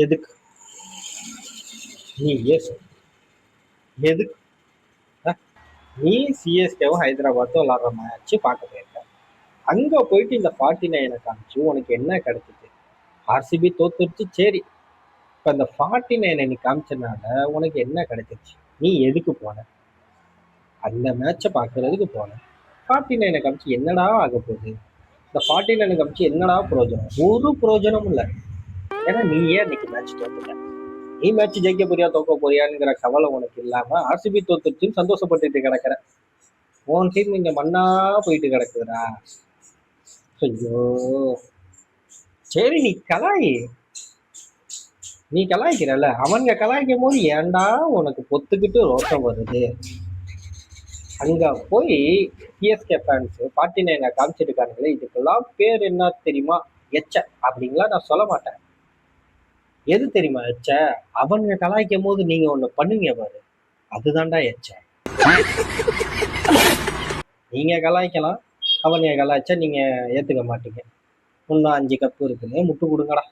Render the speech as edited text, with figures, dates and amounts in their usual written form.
எதுக்கு? நீ ஏன் சொல்லு. எதுக்கு? அ? நீ சிஎஸ்கேவும் ஹைதராபாத்தும் விளாடுற மேட்ச் பார்க்க போயிருக்க. அங்க போயிட்டு இந்த 49 காமிச்சு உனக்கு என்ன கிடைச்சது? ஆர்சிபி தோத்துருச்சு, சரி. இப்ப இந்த 49 நீ காமிச்சனால உனக்கு என்ன கிடைச்சிருச்சு? நீ எதுக்கு போன? அந்த மேட்சை பார்க்கறதுக்கு போன. 49 காமிச்சு என்னடா ஆக போகுது? இந்த 49 காமிச்சு என்னடா பிரயோஜனம்? ஒரு பிரயோஜனமும் இல்லை. ஏன்னா நீ ஏன் இன்னைக்கு மேட்ச் தோத்துட்ட? நீ மேட்ச் ஜெயிக்க போறியா தோக்க போறியாங்கிற கவலை உனக்கு இல்லாம ஆர்சிபி தோத்துருச்சுன்னு சந்தோஷப்பட்டுட்டு கிடக்குற. உன் டீம் இங்க மண்ணா போயிட்டு கிடக்குதுடா. ஐயோ, சரி நீ கலாய்க்கிறல்ல, அவனுங்க கலாய்க்கும் போது ஏன்டா உனக்கு பொத்துக்கிட்டு ரோஷம் வருது? அங்க போய் சிஎஸ்கே ஃபேன்ஸ் 49 காமிச்சிட்டு இருக்காங்களே, இதுக்கெல்லாம் பேர் என்ன தெரியுமா? எச்ச அப்படிங்களா நான் சொல்ல மாட்டேன். எது தெரியுமா எச்ச? அவனுங்க கலாய்க்கும் போது நீங்க ஒண்ணு பண்ணுவீங்க பாரு, அதுதான்டா எச்ச. நீங்க கலாய்க்கலாம், அவனுங்க கலாய்ச்சா நீங்க ஏத்துக்க மாட்டீங்க. இன்னும் 5 கப்பு இருக்குன்னு முட்டு கொடுங்கடா.